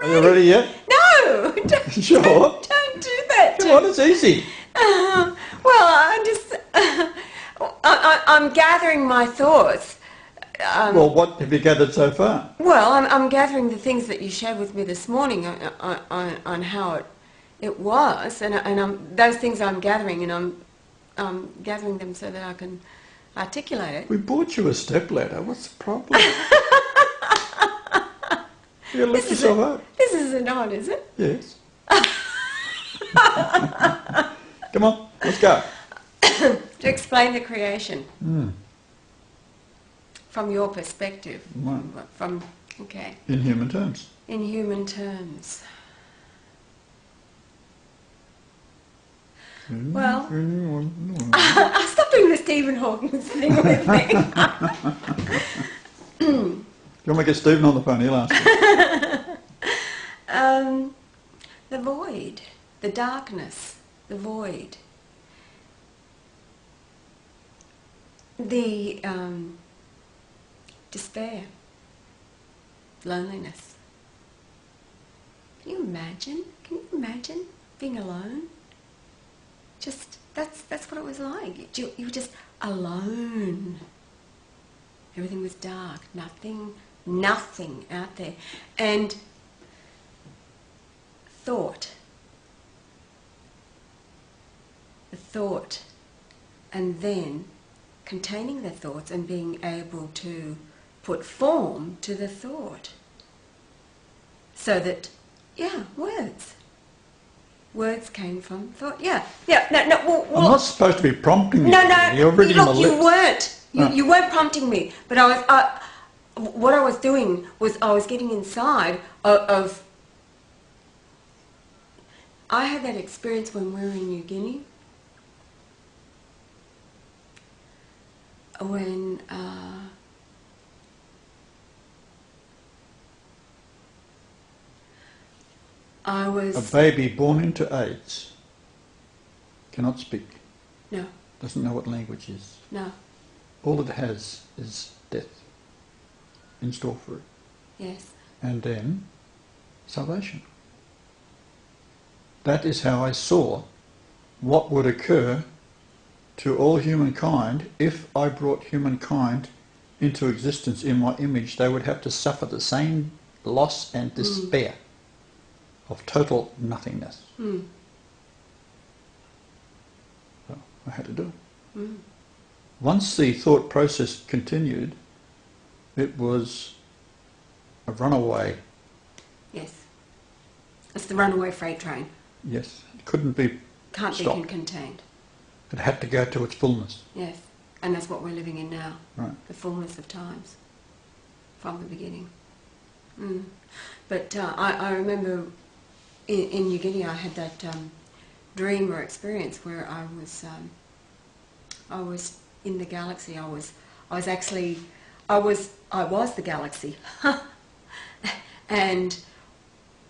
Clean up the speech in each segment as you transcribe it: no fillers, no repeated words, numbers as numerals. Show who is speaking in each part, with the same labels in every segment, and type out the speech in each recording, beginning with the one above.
Speaker 1: Are you ready yet?
Speaker 2: No! Don't,
Speaker 1: Sure.
Speaker 2: don't do that.
Speaker 1: Come on, it's easy.
Speaker 2: I'm gathering my thoughts.
Speaker 1: Well, what have you gathered so far?
Speaker 2: Well, I'm gathering the things that you shared with me this morning on how it was, and those things I'm gathering, and I'm gathering them so that I can articulate it.
Speaker 1: We bought you a stepladder. What's the problem? You lift yourself up.
Speaker 2: This isn't on, is it?
Speaker 1: Yes. Come on, let's go.
Speaker 2: To explain the creation.
Speaker 1: Mm.
Speaker 2: From your perspective.
Speaker 1: Right.
Speaker 2: Okay.
Speaker 1: In human terms.
Speaker 2: In human terms. Well, stop doing the Stephen Hawking thing with me.
Speaker 1: You want me to get Stephen on the phone? He'll answer.
Speaker 2: The void, the darkness, the void. The despair, loneliness. Can you imagine? Can you imagine being alone? Just that's what it was like. You were just alone. Everything was dark. Nothing out there. And thought. The thought, and then containing the thoughts and being able to put form to the thought. So that, words. Words came from thought. No. Well,
Speaker 1: I'm not supposed to be prompting you.
Speaker 2: No.
Speaker 1: You're reading my
Speaker 2: Look,
Speaker 1: lips.
Speaker 2: you weren't. You weren't prompting me. But what I was doing was I was getting inside of. I had that experience when we were in New Guinea. When I was...
Speaker 1: A baby born into AIDS cannot speak.
Speaker 2: No.
Speaker 1: Doesn't know what language is.
Speaker 2: No.
Speaker 1: All it has is death in store for it.
Speaker 2: Yes.
Speaker 1: And then salvation. That is how I saw what would occur to all humankind if I brought humankind into existence in my image. They would have to suffer the same loss and despair of total nothingness. So I had to do it. Once the thought process continued, it was a runaway.
Speaker 2: Yes. It's the runaway freight train.
Speaker 1: Yes, it couldn't be
Speaker 2: Can't
Speaker 1: stopped.
Speaker 2: be contained.
Speaker 1: It had to go to its fullness.
Speaker 2: Yes. And that's what we're living in now.
Speaker 1: Right.
Speaker 2: The fullness of times. From the beginning. But I remember in New Guinea I had that dream or experience where I was in the galaxy. I was the galaxy. And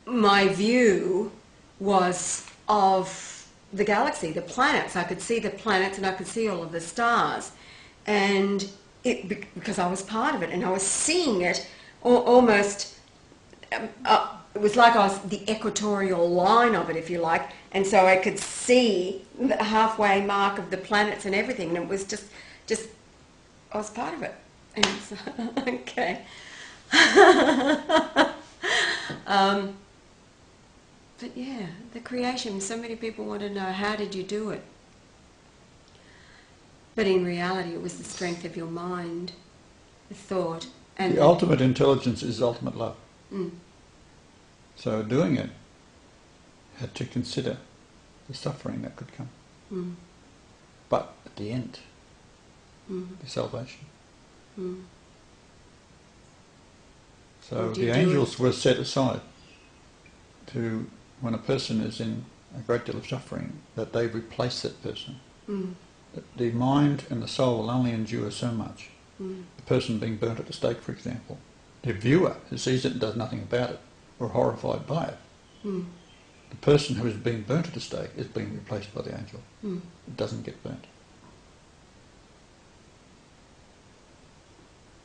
Speaker 2: my view was of the galaxy, the planets. I could see the planets and I could see all of the stars. And because I was part of it and I was seeing it almost, it was like I was the equatorial line of it, if you like. And so I could see the halfway mark of the planets and everything. And it was just I was part of it. And so, okay. But yeah, the creation, so many people want to know, how did you do it? But in reality, it was the strength of your mind, the thought. And
Speaker 1: the ultimate intelligence is ultimate love. So doing it had to consider the suffering that could come. But at the end, the salvation. So the angels were set aside to, when a person is in a great deal of suffering, that they replace that person. The mind and the soul will only endure so much. The person being burnt at the stake, for example, the viewer who sees it and does nothing about it, or horrified by it, the person who is being burnt at the stake is being replaced by the angel. It doesn't get burnt.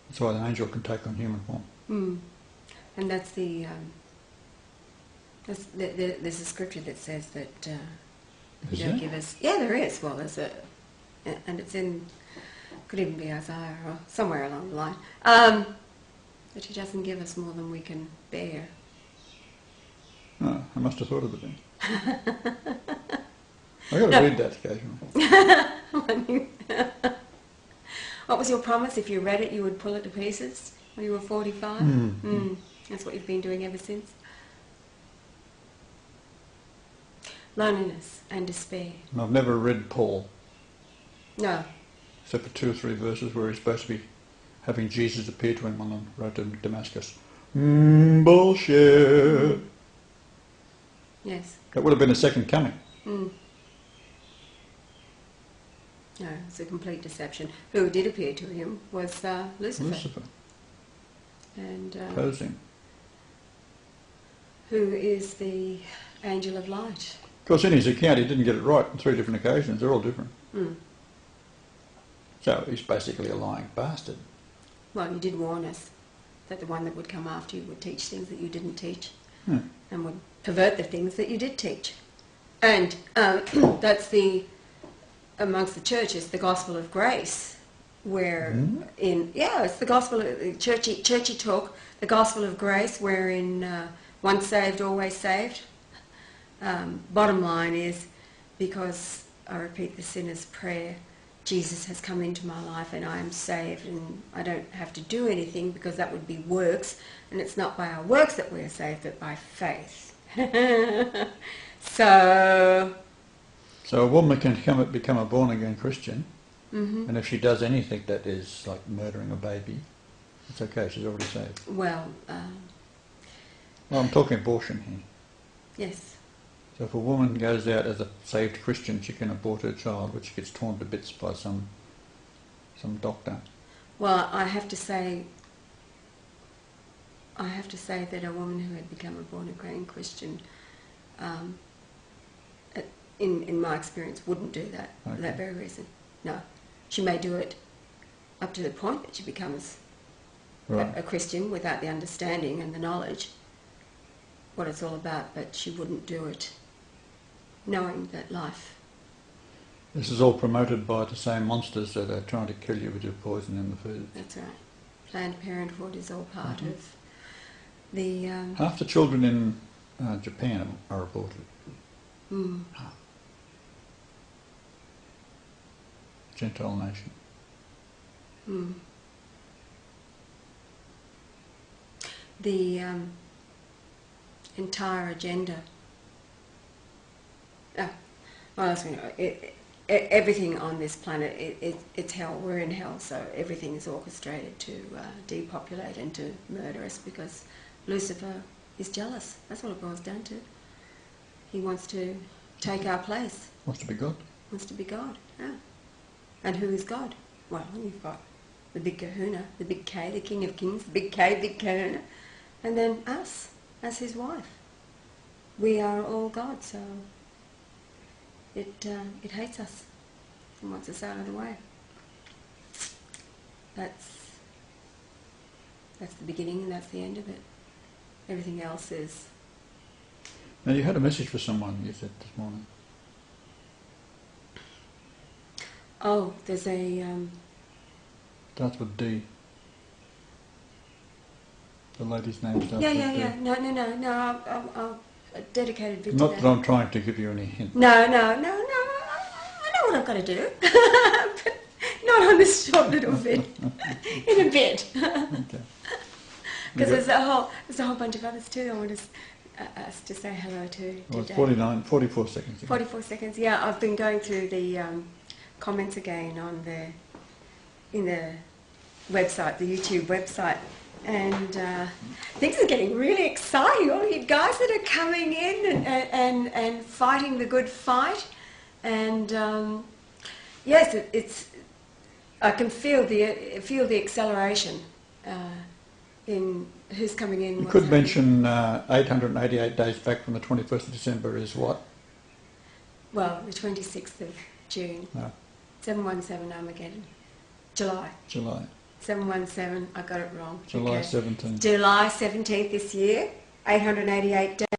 Speaker 1: That's why the angel can take on human form.
Speaker 2: And that's the There's a scripture that says that
Speaker 1: Is
Speaker 2: don't
Speaker 1: there?
Speaker 2: give us... Yeah, there is. Well, there's a... And it's in... Could even be Isaiah or somewhere along the line. That he doesn't give us more than we can bear.
Speaker 1: Oh, I must have thought of it then. I've got to read that occasionally.
Speaker 2: What was your promise? If you read it, you would pull it to pieces when you were 45? That's what you've been doing ever since. Loneliness and despair.
Speaker 1: And I've never read Paul,
Speaker 2: No.
Speaker 1: except for 2 or 3 verses where he's supposed to be having Jesus appear to him on the road to Damascus. Bullshit.
Speaker 2: Yes.
Speaker 1: That would have been a second coming.
Speaker 2: No, it's a complete deception. Who did appear to him was Lucifer.
Speaker 1: Lucifer.
Speaker 2: And
Speaker 1: Posing.
Speaker 2: who is the angel of light.
Speaker 1: Of course, in his account, he didn't get it right on 3 different occasions. They're all different. So he's basically a lying bastard.
Speaker 2: Well, you did warn us that the one that would come after you would teach things that you didn't teach, and would pervert the things that you did teach. And that's amongst the churches, the gospel of grace, where it's the gospel of churchy talk, the gospel of grace, wherein once saved, always saved. Bottom line is, because I repeat the sinner's prayer, Jesus has come into my life and I am saved, and I don't have to do anything because that would be works, and it's not by our works that we are saved, but by faith. So
Speaker 1: a woman can become a born-again Christian, and if she does anything that is like murdering a baby, it's okay, she's already saved.
Speaker 2: Well,
Speaker 1: I'm talking abortion here.
Speaker 2: yes.
Speaker 1: So if a woman goes out as a saved Christian, she can abort her child, which gets torn to bits by some doctor. Well,
Speaker 2: I have to say that a woman who had become a born-again Christian, in my experience, wouldn't do that for that very reason. No. She may do it up to the point that she becomes a Christian without the understanding and the knowledge what it's all about, but she wouldn't do it knowing that life...
Speaker 1: This is all promoted by the same monsters that are trying to kill you with your poison in the food.
Speaker 2: That's right. Planned Parenthood is all part of the...
Speaker 1: Half the children in Japan are aborted. Gentile nation.
Speaker 2: The entire agenda... well, everything on this planet, it's hell. We're in hell, so everything is orchestrated to depopulate and to murder us, because Lucifer is jealous. That's what it boils down to. He wants to take our place.
Speaker 1: Wants to be God.
Speaker 2: Wants to be God, yeah. And who is God? Well, you've got the big kahuna, the big K, the King of Kings, the big K, big kahuna, and then us, as his wife. We are all God, so... It hates us and wants us out of the way. That's the beginning and that's the end of it. Everything else is...
Speaker 1: Now, you had a message for someone, you said this morning.
Speaker 2: Oh, there's a...
Speaker 1: Starts with D. The lady's name starts with D.
Speaker 2: Yeah. No. I'll a dedicated video.
Speaker 1: Not that I'm trying to give you any hint.
Speaker 2: No. I know what I've got to do. But not on this short little bit. In a bit.
Speaker 1: Okay.
Speaker 2: Because there's a whole bunch of others too I want us to say hello to
Speaker 1: Well,
Speaker 2: today.
Speaker 1: it's 44 seconds.
Speaker 2: 44 seconds, yeah. I've been going through the comments again on in the website, the YouTube website. And things are getting really exciting. All you guys that are coming in and fighting the good fight. And yes, it's. I can feel the acceleration in who's coming in.
Speaker 1: You could mention 888 days back from the 21st of December is what?
Speaker 2: Well, the 26th of June.
Speaker 1: No.
Speaker 2: 717 Armageddon. July. 717, I got it wrong.
Speaker 1: July 17th.
Speaker 2: July 17th this year, 888 days.